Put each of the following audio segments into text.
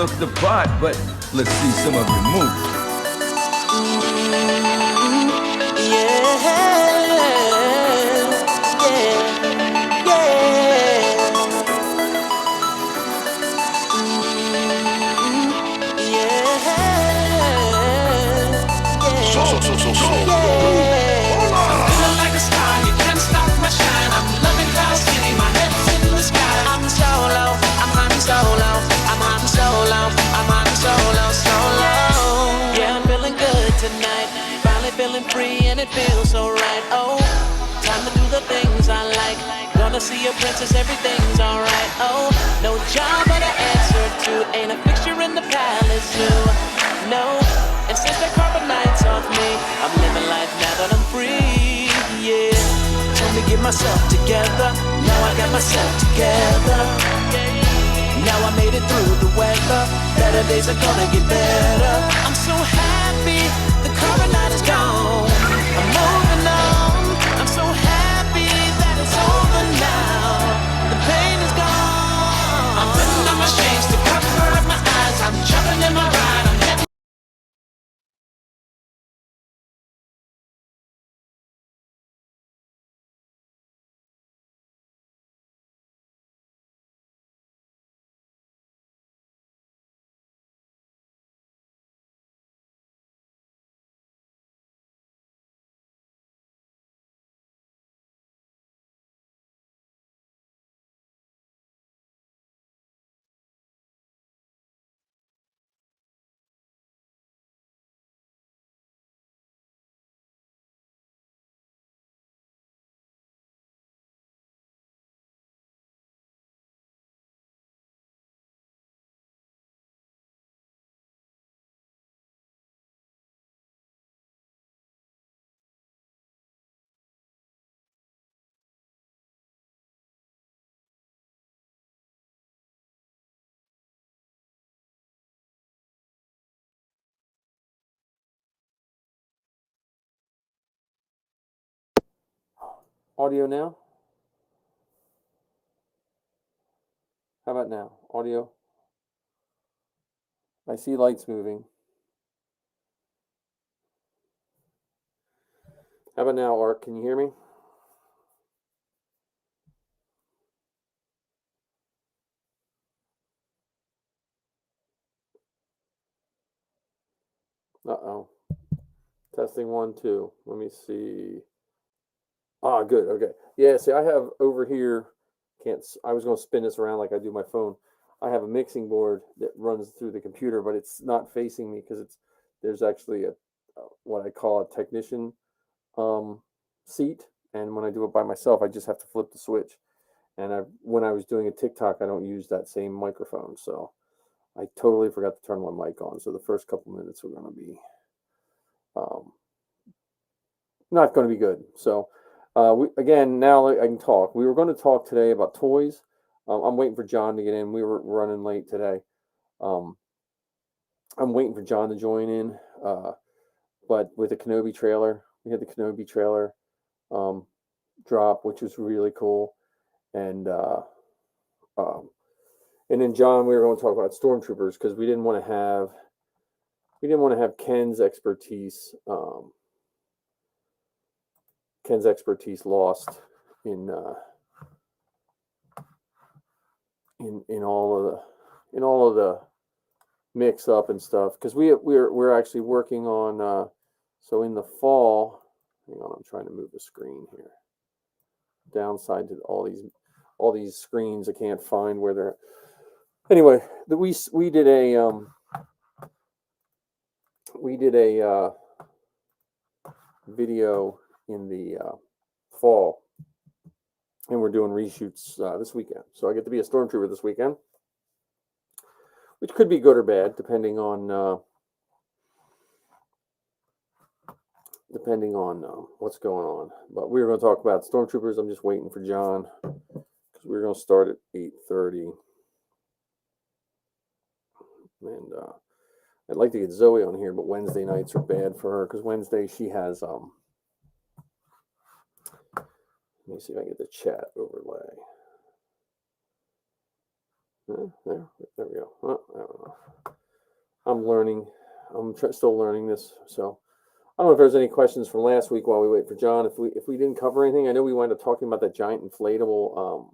look the part, but let's see some of your moves. Feeling free and it feels so right. Oh, time to do the things I like. Gonna see a princess, everything's alright. Oh, no job but an answer to. Ain't a fixture in the palace zoo. No, and since the carbonite's off me, I'm living life now that I'm free. Yeah, time to get myself together. Now I got myself together. Now I made it through the weather. Better days are gonna get better. I'm so happy the carbonite is gone. I'm moving on. I'm so happy that it's over now. The pain is gone. I'm putting on my shades to cover up my eyes. I'm jumping in my ride. I'm heading. Audio now? How about now? Audio? I see lights moving. How about now, Art? Can you hear me? Uh-oh. Testing 1, 2. Let me see. Ah, good. Okay. Yeah, see, I have over here, I was going to spin this around like I do my phone. I have a mixing board that runs through the computer, but it's not facing me because there's actually what I call a technician seat. And when I do it by myself, I just have to flip the switch. And when I was doing a TikTok, I don't use that same microphone. So I totally forgot to turn my mic on. So the first couple minutes are going to be not going to be good. So now I can talk. We were going to talk today about toys. I'm waiting for John to get in. We were running late today. I'm waiting for John to join in. But with the Kenobi trailer, we had the Kenobi trailer drop, which was really cool. And then John, we were going to talk about Stormtroopers because we didn't want to have Ken's expertise lost in all of the mix up and stuff, because we're actually working on so in the fall. Hang on, I'm trying to move the screen here. Downside to all these screens, I can't find where they're. Anyway, we did a video in the fall, and we're doing reshoots this weekend. So I get to be a Stormtrooper this weekend, which could be good or bad depending on what's going on. But we were going to talk about Stormtroopers. I'm just waiting for John because we're going to start at 8:30. And I'd like to get Zoe on here, but Wednesday nights are bad for her because Wednesday she has let me see if I can get the chat overlay. There we go. Oh, I don't know. I'm learning. I'm still learning this. So I don't know if there's any questions from last week while we wait for John. If we didn't cover anything, I know we wound up talking about that giant inflatable.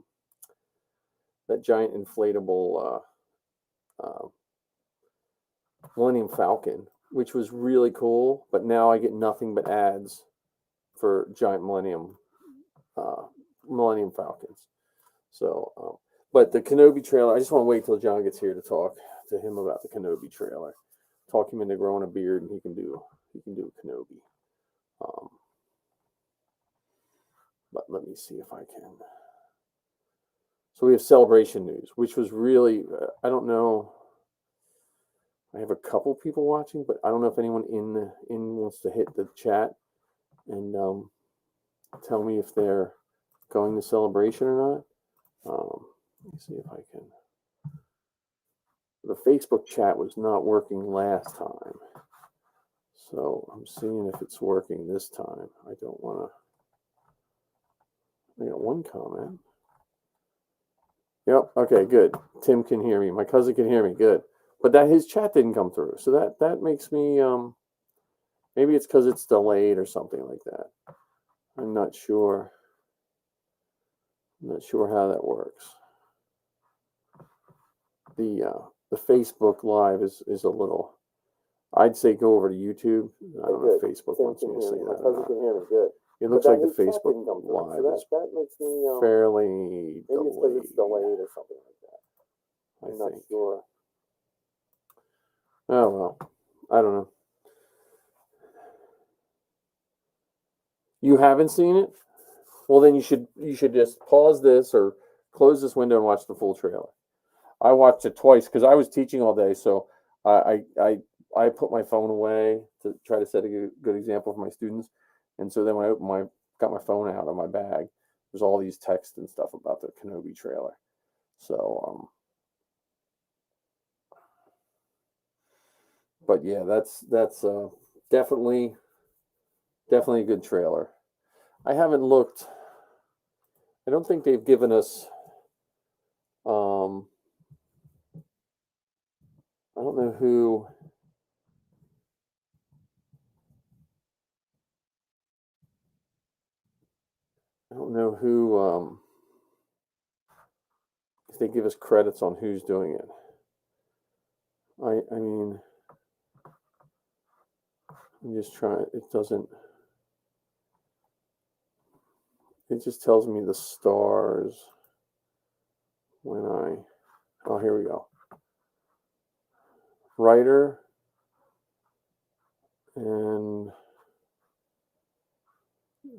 Millennium Falcon, which was really cool. But now I get nothing but ads for giant Millennium Falcons. So, but the Kenobi trailer, I just want to wait till John gets here to talk to him about the Kenobi trailer. Talk him into growing a beard, and he can do Kenobi. But let me see if I can. So we have celebration news, which was really, I don't know. I have a couple people watching, but I don't know if anyone in wants to hit the chat and tell me if they're going to celebration or not. Let me see if I can. The Facebook chat was not working last time, so I'm seeing if it's working this time. I don't want to. I got one comment. Yep. Okay. Good. Tim can hear me. My cousin can hear me. Good. But that his chat didn't come through, so that makes me maybe it's because it's delayed or something like that. I'm not sure. I'm not sure how that works. The Facebook Live is a little. I'd say go over to YouTube. I don't know if Facebook wants me to say that. My cousin can hear me. Good. It looks like the Facebook Live is that makes me fairly delayed. Maybe it's because it's delayed or something like that. I'm not sure. Oh well, I don't know. You haven't seen it? Well, then you should just pause this or close this window and watch the full trailer. I watched it twice because I was teaching all day, so I put my phone away to try to set a good example for my students. And so then when I got my phone out of my bag, there's all these texts and stuff about the Kenobi trailer. So but yeah, that's definitely a good trailer. I haven't looked. I don't think they've given us. I don't know who. If they give us credits on who's doing it. I mean, I'm just trying. It doesn't. It just tells me the stars when I. Oh, here we go. Writer and.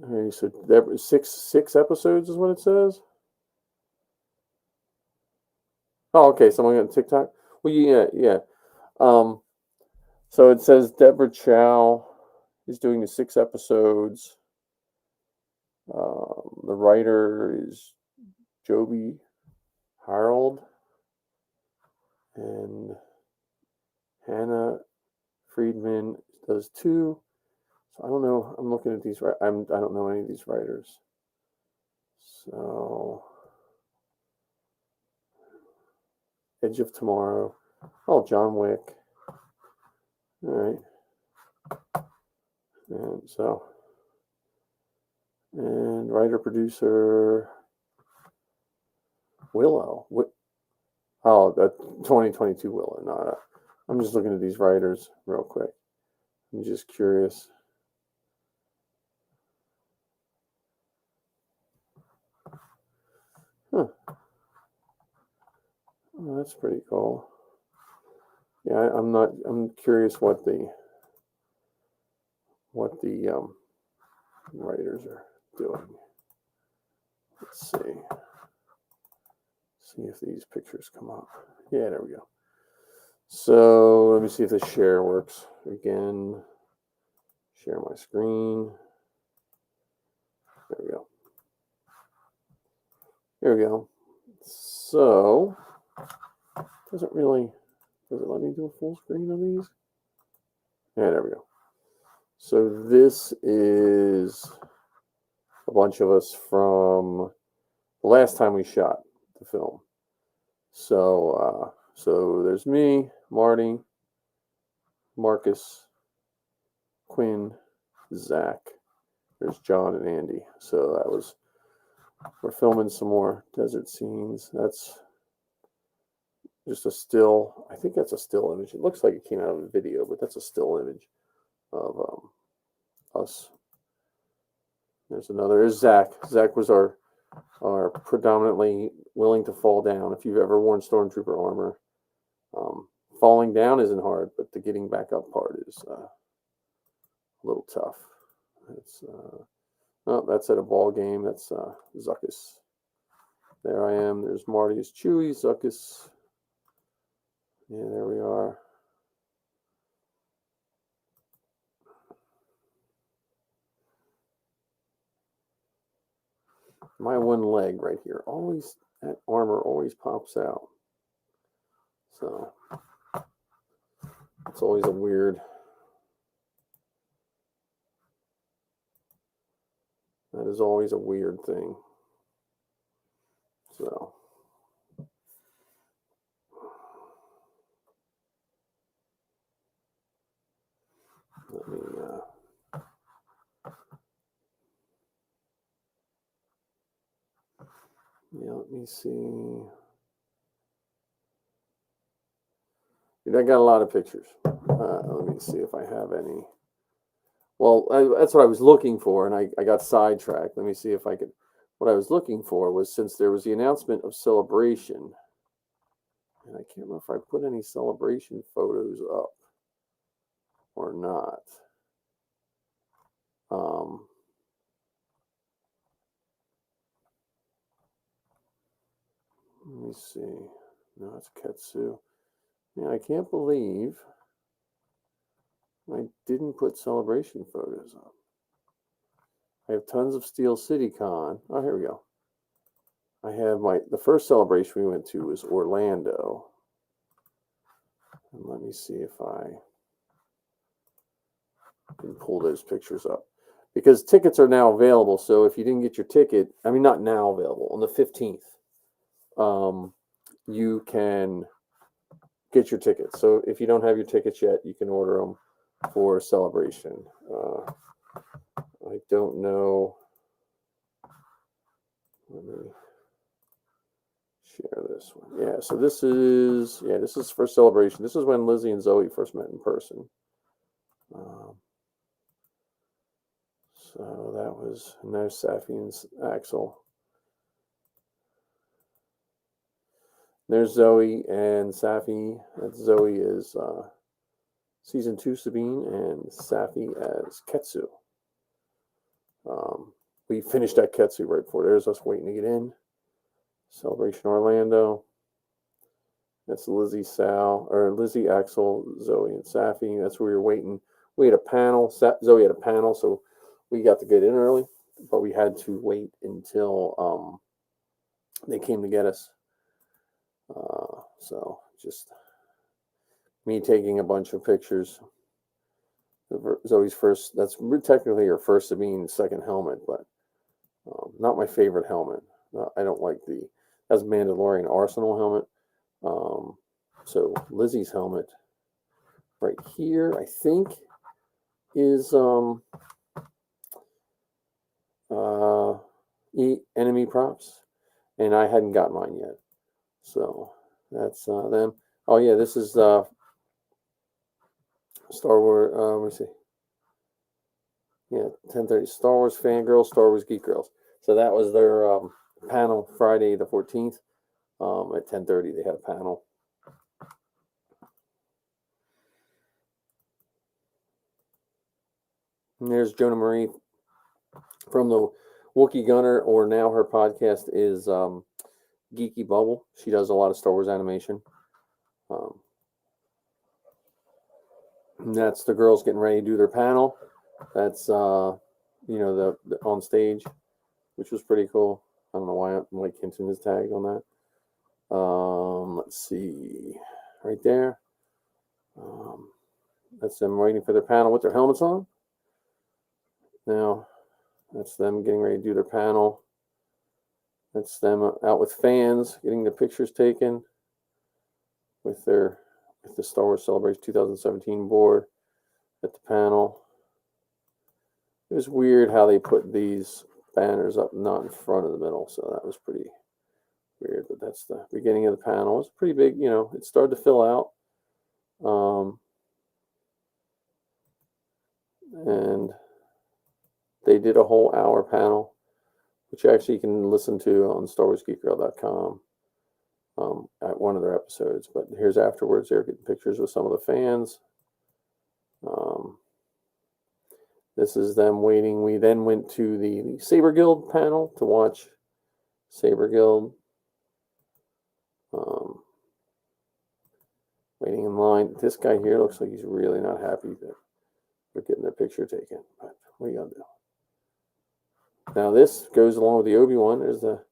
Okay, so six episodes is what it says. Oh, okay. Someone got TikTok. Well, yeah. So it says Deborah Chow is doing the 6 episodes. The writer is Joby Harold and Hannah Friedman does 2. So I don't know. I'm looking at these. I don't know any of these writers. So Edge of Tomorrow. Oh, John Wick. All right. And writer producer Willow. Oh, the 2022 Willow. No, I'm just looking at these writers real quick. I'm just curious. Huh. Oh, that's pretty cool. Yeah, I'm curious what the writers are doing. Let's see. See if these pictures come up. Yeah, there we go. So let me see if the share works. Again, share my screen. There we go. There we go. So does it let me do a full screen on these? Yeah, there we go. So this is a bunch of us from the last time we shot the film. So there's me, Marty, Marcus, Quinn, Zach. There's John and Andy. So we're filming some more desert scenes. That's just a still. I think that's a still image. It looks like it came out of a video, but that's a still image of us. There's another. There's Zach. Zach was our predominantly willing to fall down. If you've ever worn Stormtrooper armor, falling down isn't hard, but the getting back up part is a little tough. That's at a ball game. That's Zuckus. There I am. There's Marty. Is Chewy. Zuckus. Yeah, there we are. My one leg right here. Always, that armor always pops out. So it's always a weird. That is always a weird thing. So. Let me see. I got a lot of pictures. Let me see if I have any. Well, that's what I was looking for, and I got sidetracked. Let me see if I could. What I was looking for was, since there was the announcement of Celebration, and I can't remember if I put any Celebration photos up or not. Let me see. No, it's Ketsu. Yeah, I can't believe I didn't put Celebration photos up. I have tons of Steel City Con. Oh, here we go. I have the first celebration we went to was Orlando. And let me see if I can pull those pictures up. Because tickets are now available. So if you didn't get your ticket, I mean, not now available, on the 15th, you can get your tickets. So if you don't have your tickets yet, you can order them for Celebration. I don't know. Let me share this one. Yeah, so this is for Celebration. This is when Lizzie and Zoe first met in person. So that was no Safi and Axel. There's Zoe and Safi. Zoe is season 2 Sabine, and Safi as Ketsu. We finished at Ketsu right before. There's us waiting to get in. Celebration Orlando. That's Lizzie, Axel, Zoe, and Safi. That's where we were waiting. We had a panel. Zoe had a panel, so we got to get in early, but we had to wait until they came to get us. So just me taking a bunch of pictures. Zoe's first, that's technically her first Sabine second helmet, but not my favorite helmet. I don't like that's Mandalorian Arsenal helmet. So Lizzie's helmet right here, I think, is enemy props, and I hadn't got mine yet. So that's them. Oh yeah, this is Star Wars. Let me see. Yeah, 10:30. Star Wars Fangirls, Star Wars Geek Girls. So that was their panel Friday the 14th. At 10:30 they had a panel. And there's Jonah Marie from the Wookiee Gunner, or now her podcast is Geeky Bubble. She does a lot of Star Wars animation. And that's the girls getting ready to do their panel. That's the on stage, which was pretty cool. I don't know why Mike Hinton is tagged on that. Let's see, right there. That's them waiting for their panel with their helmets on. Now, that's them getting ready to do their panel. That's them out with fans, getting the pictures taken. with the Star Wars Celebration 2017 board at the panel. It was weird how they put these banners up, not in front of the middle, so that was pretty weird. But that's the beginning of the panel. It's pretty big, you know. It started to fill out, and they did a whole hour panel, which actually you can listen to on StarWarsGeekGirl.com at one of their episodes. But here's afterwards. They're getting pictures with some of the fans. This is them waiting. We then went to the Saber Guild panel to watch Saber Guild. Waiting in line. This guy here looks like he's really not happy that they're getting their picture taken. But what are you gonna do? Now this goes along with the Obi-Wan. There's the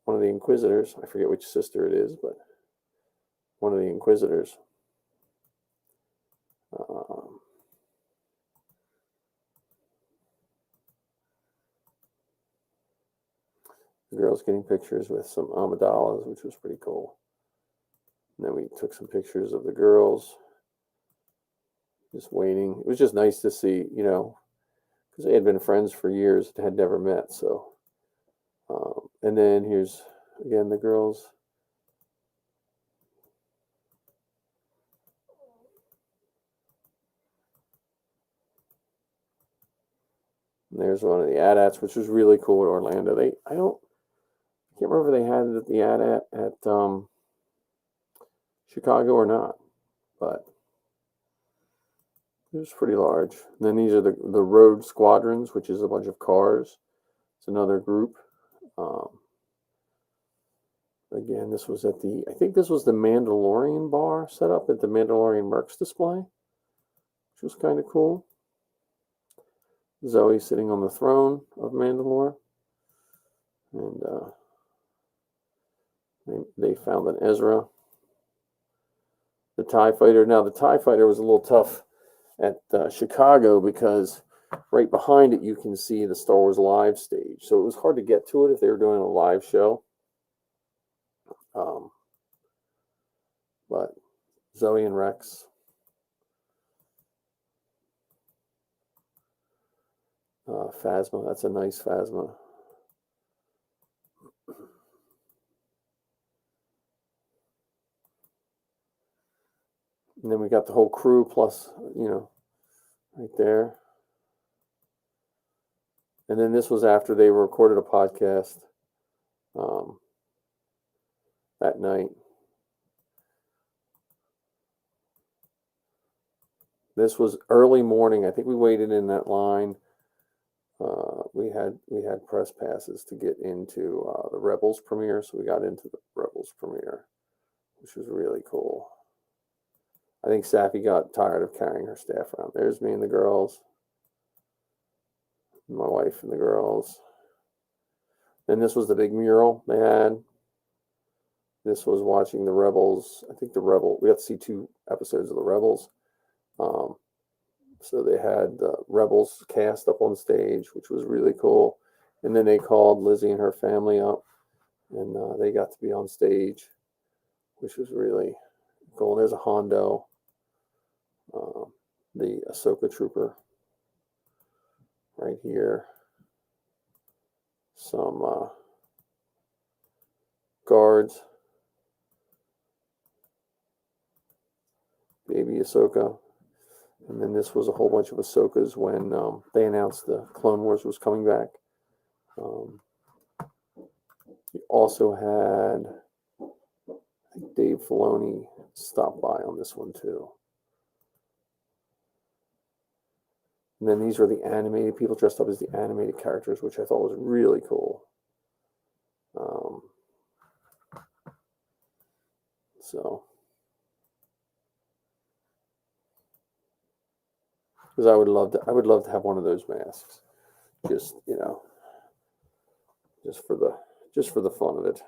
one of the Inquisitors. I forget which sister it is, but one of the Inquisitors. The girls getting pictures with some Amidala's, which was pretty cool. And then we took some pictures of the girls just waiting. It was just nice to see, you know, because they had been friends for years, had never met. So, and then here's again the girls. And there's one of the AT-ATs, which was really cool at Orlando. I can't remember if they had it at the AT-AT at Chicago or not, but it was pretty large. And then these are the Road Squadrons, which is a bunch of cars. It's another group. Again, this was at I think this was the Mandalorian bar set up at the Mandalorian Mercs display, which was kind of cool. Zoe sitting on the throne of Mandalore. And they found an Ezra. The TIE Fighter. Now, the TIE Fighter was a little tough at Chicago because right behind it you can see the Star Wars Live stage. So it was hard to get to it if they were doing a live show. But Zoe and Rex. Phasma. That's a nice Phasma. And then we got the whole crew plus, you know, right there. And then this was after they recorded a podcast that night. This was early morning. I think we waited in that line. We had press passes to get into the Rebels premiere, so we got into the Rebels premiere, which was really cool. I think Safi got tired of carrying her staff around. There's me and the girls, my wife and the girls. And this was the big mural they had. This was watching the Rebels. I think we got to see 2 episodes of the Rebels. So they had the Rebels cast up on stage, which was really cool. And then they called Lizzie and her family up, and they got to be on stage, which was really cool. There's a Hondo, the Ahsoka Trooper right here. Some guards. Baby Ahsoka. And then this was a whole bunch of Ahsokas when they announced the Clone Wars was coming back. We also had, I think Dave Filoni stopped by on this one too. And then these were the animated people dressed up as the animated characters, which I thought was really cool. So, because I would love to have one of those masks, just, you know, just for the fun of it.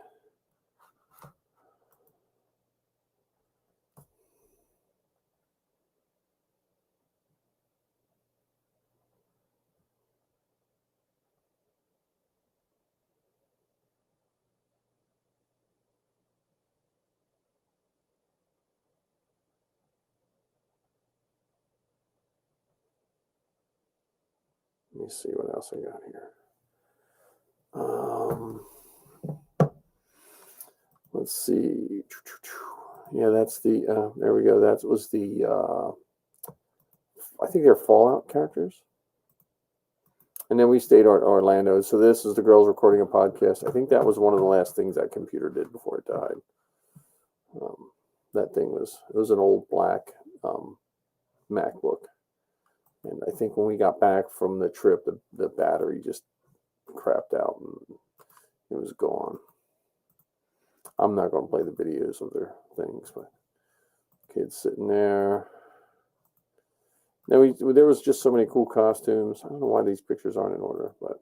me see what else I got here. Let's see. Yeah, that's the, there we go. That was the, I think they're Fallout characters. And then we stayed at Orlando. So this is the girls recording a podcast. I think that was one of the last things that computer did before it died. That thing was an old black MacBook. And I think when we got back from the trip, the battery just crapped out and it was gone. I'm not going to play the videos of their things, but kids sitting there. Now there was just so many cool costumes. I don't know why these pictures aren't in order, but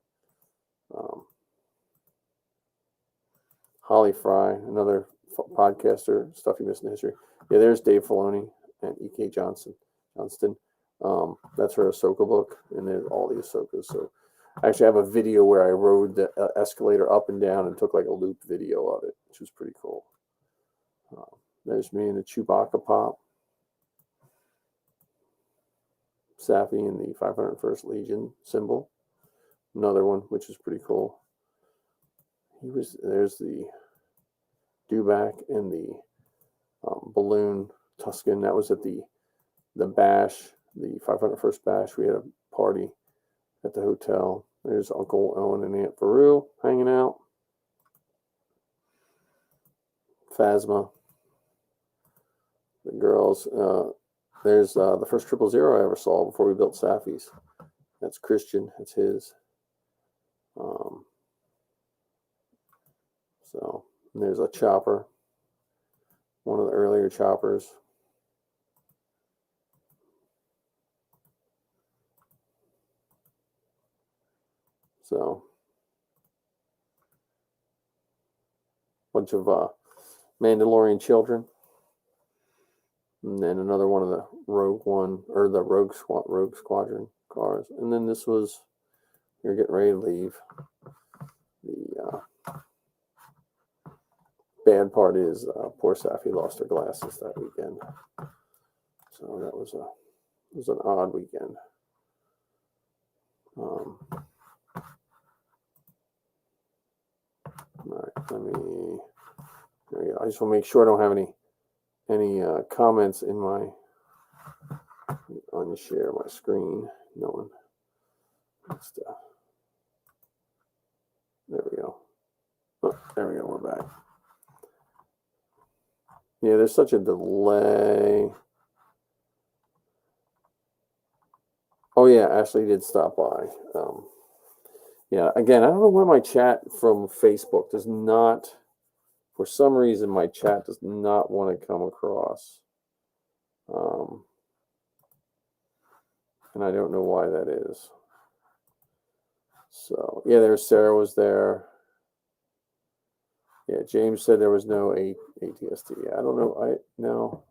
Holly Fry, another podcaster, stuff you missed in history. Yeah, there's Dave Filoni and E.K. Johnston. That's her Ahsoka book, and there's all the Ahsokas. So I actually have a video where I rode the escalator up and down and took like a loop video of it, which was pretty cool. There's me in the Chewbacca pop. Safi in the 501st Legion symbol. Another one, which is pretty cool. There's the Dewback and the balloon Tusken. That was at the bash, the 501st bash. We had a party at the hotel. There's Uncle Owen and Aunt Beru hanging out. Phasma. The girls. There's the first 000 I ever saw before we built Safi's. That's Christian. That's his. So there's a chopper. One of the earlier choppers. So bunch of Mandalorian children. And then another one of the Rogue One, or the Rogue Squadron cars. And then this was, you're getting ready to leave. The bad part is poor Safi lost her glasses that weekend. So that was an odd weekend. All right, there we go. I just want to make sure I don't have any comments in my share my screen. No one. There we go. Oh, there we go. We're back. Yeah, there's such a delay. Oh yeah, Ashley did stop by. Yeah, again, I don't know why my chat from Facebook does not, for some reason, my chat does not want to come across. And I don't know why that is. So, yeah, there's Sarah was there. Yeah, James said there was no ATST. Yeah, I don't know. No.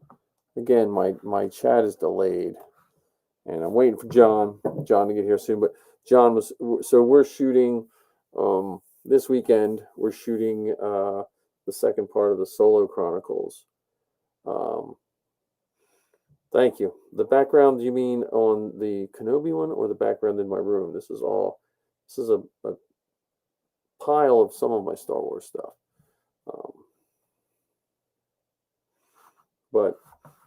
Again, my chat is delayed. And I'm waiting for John to get here soon. But John was, so we're shooting this weekend. We're shooting the second part of the Solo Chronicles. Thank you. The background, you mean on the Kenobi one or the background in my room? This is a pile of some of my Star Wars stuff. But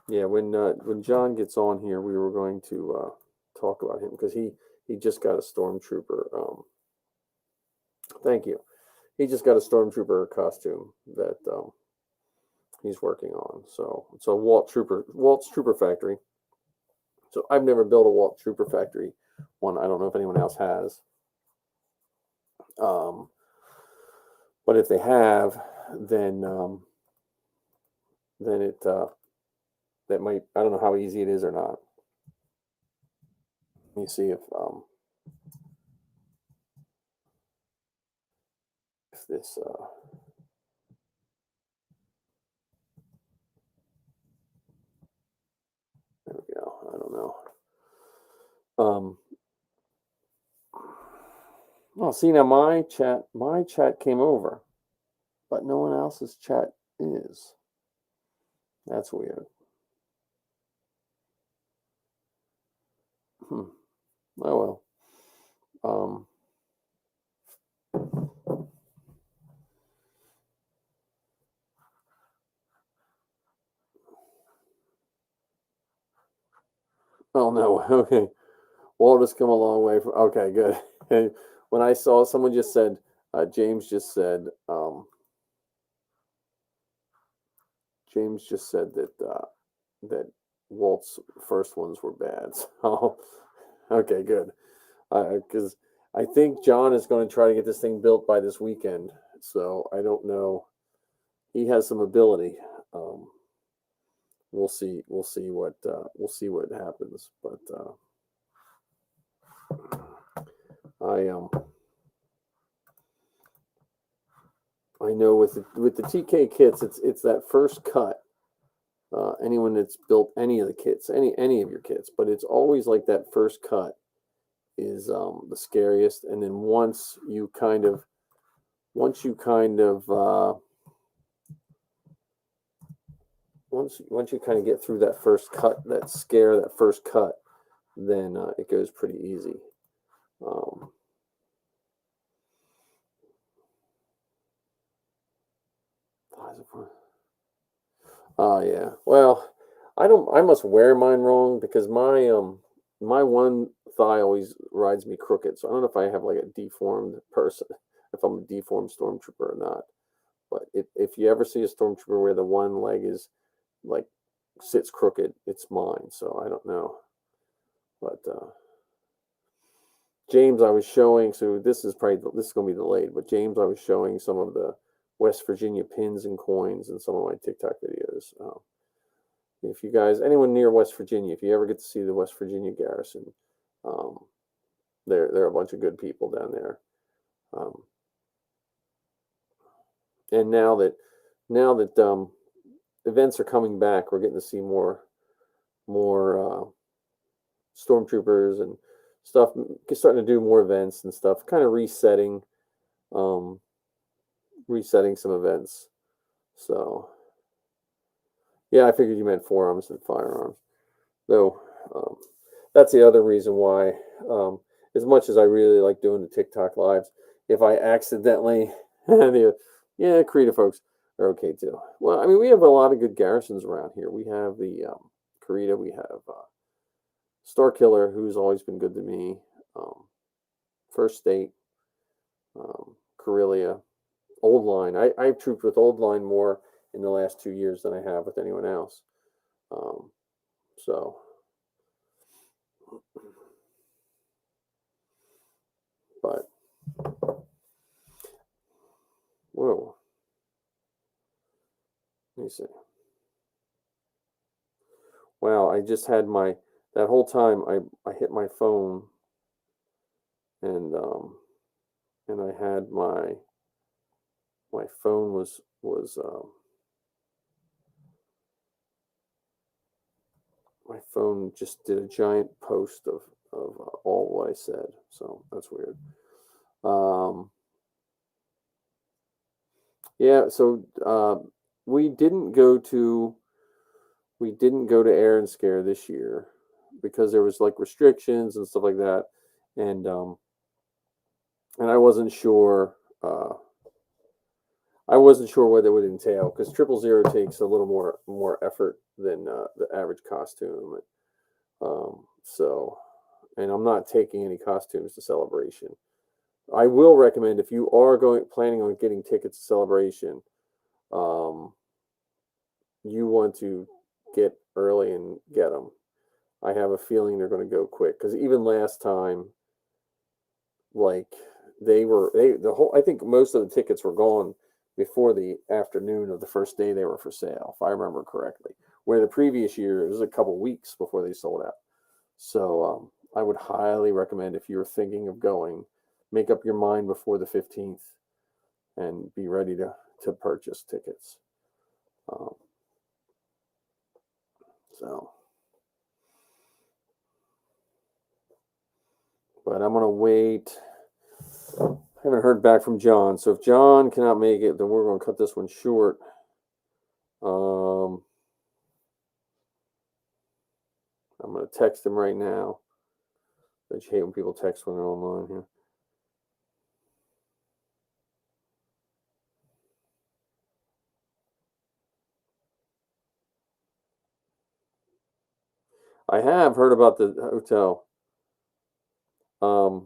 yeah, when John gets on here, we were going to talk about him because he just got a Stormtrooper. Thank you. He just got a Stormtrooper costume that he's working on. So it's a Walt's Trooper Factory. So I've never built a Walt Trooper Factory one. I don't know if anyone else has. But if they have, then it that might, I don't know how easy it is or not. Let me see if this there we go. I don't know. Well, see, now my chat came over, but no one else's chat is. That's weird. Oh well. Oh no, okay. Walt has come a long way from. Okay, good. And when I saw someone just said, James just said that Walt's first ones were bad. So, okay, good. Because I think John is going to try to get this thing built by this weekend. So I don't know. He has some ability. We'll see. We'll see what happens. But I know with the TK kits, it's that first cut. Anyone that's built any of the kits, any of your kits, but it's always like that first cut is the scariest, and then once you kind of once you kind of get through that first cut, that scare, that first cut, then it goes pretty easy. Oh yeah. Well, I must wear mine wrong because my one thigh always rides me crooked. So I don't know if I have like a deformed person, if I'm a deformed stormtrooper or not. But if you ever see a stormtrooper where the one leg is like sits crooked, it's mine. So I don't know. But James, I was showing. So this is going to be delayed. But James, I was showing some of the West Virginia pins and coins in some of my TikTok videos. If you guys, anyone near West Virginia, if you ever get to see the West Virginia garrison, they're a bunch of good people down there. And now that events are coming back, we're getting to see more stormtroopers and stuff, starting to do more events and stuff, kind of resetting some events. So yeah, I figured you meant forearms and firearms. Though that's the other reason why, as much as I really like doing the TikTok lives, if I accidentally, creative folks are okay too. Well, I mean, we have a lot of good garrisons around here. We have the Karita, we have Star Killer, who's always been good to me, First State, Corellia, Old Line. I've trooped with Old Line more in the last 2 years than I have with anyone else. So, but, whoa, let me see. Wow, I just had that whole time I hit my phone, and I had my phone was my phone just did a giant post of all what I said, so that's weird. Yeah, so we didn't go to Air and Scare this year because there was like restrictions and stuff like that, and I wasn't sure. I wasn't sure what it would entail because 000 takes a little more effort than the average costume. So, and I'm not taking any costumes to Celebration. I will recommend, if you are planning on getting tickets to Celebration, you want to get early and get them. I have a feeling they're going to go quick because even last time, like I think most of the tickets were gone before the afternoon of the first day they were for sale, if I remember correctly. Where the previous year, it was a couple weeks before they sold out. So I would highly recommend, if you're thinking of going, make up your mind before the 15th and be ready to purchase tickets. But I'm going to wait. I haven't heard back from John. So if John cannot make it, then we're going to cut this one short. I'm going to text him right now. I hate when people text when they're online here. I have heard about the hotel. I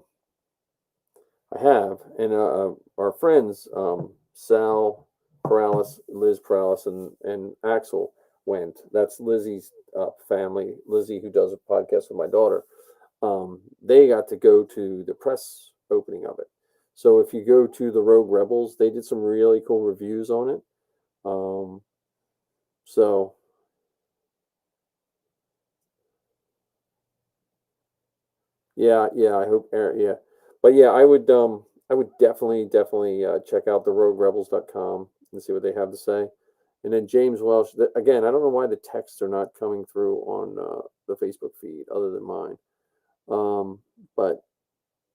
have, and our friends, Sal Paralis, Liz Paralis, and Axel went. That's Lizzie's family. Lizzie, who does a podcast with my daughter. They got to go to the press opening of it. So if you go to the Rogue Rebels, they did some really cool reviews on it. So yeah, I hope, yeah, but yeah, I would definitely check out the roguerebels.com and see what they have to say. And then James Welsh, again, I don't know why the texts are not coming through on the Facebook feed other than mine. But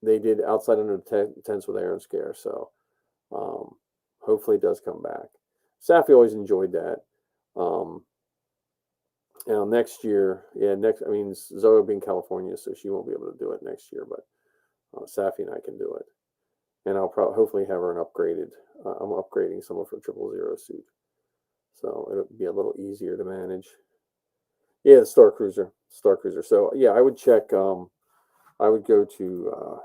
they did Outside Under the Tents with Aaron Scare, so hopefully it does come back. Safi always enjoyed that. Next year, I mean, Zoe will be in California, so she won't be able to do it next year, but Safi and I can do it. And I'll hopefully have her an upgraded, I'm upgrading some of her 000 suit. So it'll be a little easier to manage. Yeah, the Star Cruiser. So yeah, I would check, I would go to,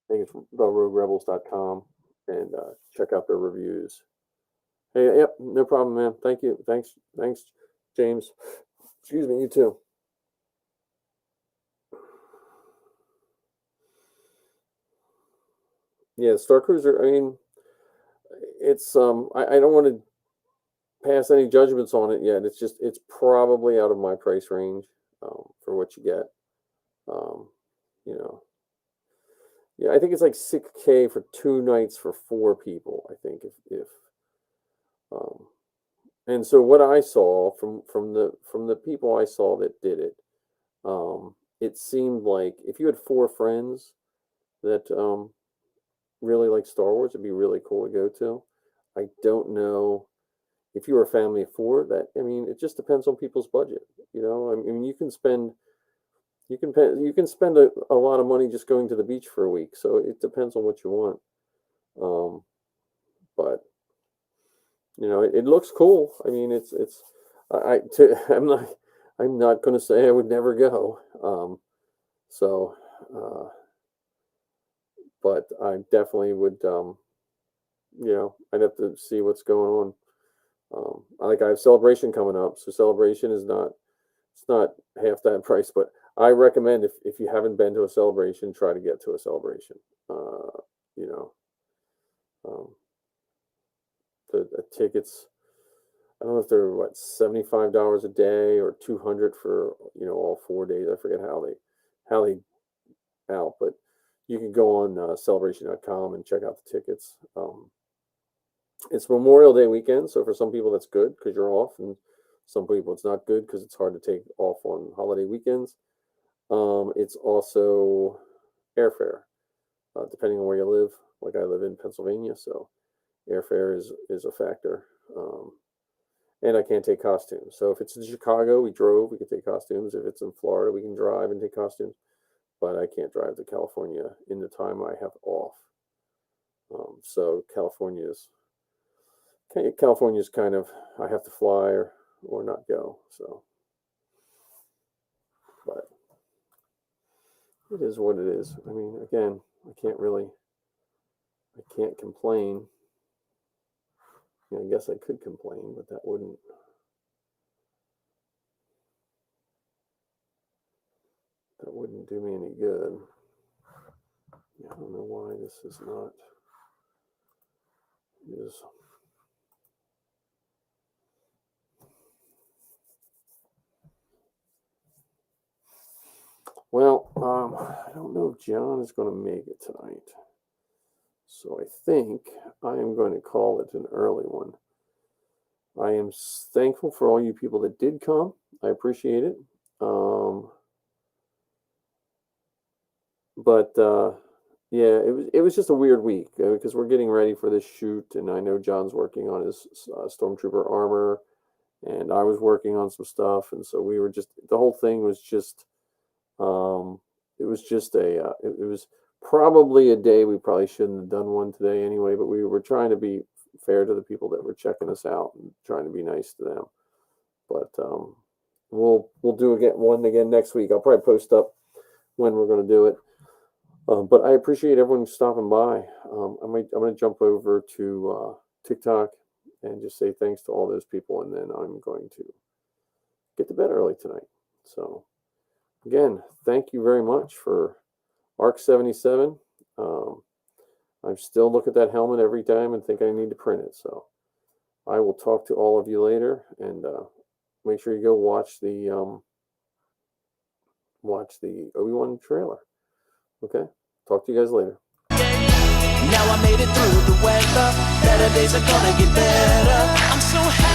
I think it's theroguerebels.com and check out their reviews. Hey, yep, no problem, man. Thank you. Thanks, James. Excuse me, you too. Yeah, Star Cruiser. I mean, it's I don't want to pass any judgments on it yet. It's probably out of my price range for what you get. You know, yeah, I think it's like $6K for 2 nights for 4 people. I think if and so what I saw from the people I saw that did it, it seemed like if you had 4 friends that really like Star Wars, it'd be really cool to go to. I don't know if you were a family of 4. That, I mean, it just depends on people's budget. You know, I mean, you can spend a lot of money just going to the beach for a week. So it depends on what you want. But you know, it looks cool. I mean, I'm not going to say I would never go. So, but I definitely would. You know, I'd have to see what's going on. I have Celebration coming up, so Celebration is not, it's not half that price, but I recommend if you haven't been to a Celebration, try to get to a Celebration. You know, the tickets, I don't know if they're $75 a day or $200 for, you know, all 4 days. I forget how they out, but you can go on celebration.com and check out the tickets. It's Memorial Day weekend, so for some people that's good because you're off, and some people it's not good because it's hard to take off on holiday weekends. It's also airfare, depending on where you live. Like I live in Pennsylvania, so airfare is a factor. And I can't take costumes. So if it's in Chicago, we can take costumes. If it's in Florida, we can drive and take costumes. But I can't drive to California in the time I have off. So California's kind of, I have to fly or not go. So, but it is what it is. I mean, again, I can't complain. I guess I could complain, but that wouldn't do me any good. I don't know why this is not is. Well, I don't know if John is going to make it tonight, so I think I am going to call it an early one. I am thankful for all you people that did come. I appreciate it. But yeah, it was just a weird week because we're getting ready for this shoot, and I know John's working on his Stormtrooper armor, and I was working on some stuff, and so we were just, the whole thing was just, it was just it was probably a day we probably shouldn't have done one today anyway, but we were trying to be fair to the people that were checking us out and trying to be nice to them. But we'll do one again next week. I'll probably post up when we're going to do it. But I appreciate everyone stopping by. I'm going to jump over to TikTok and just say thanks to all those people, and then I'm going to get to bed early tonight. So again, thank you very much for ARC 77. I still look at that helmet every time and think I need to print it. So I will talk to all of you later, and make sure you go watch the Obi-Wan trailer. Okay, talk to you guys later. Now I made it through the weather. Better days are gonna get better. I'm so happy.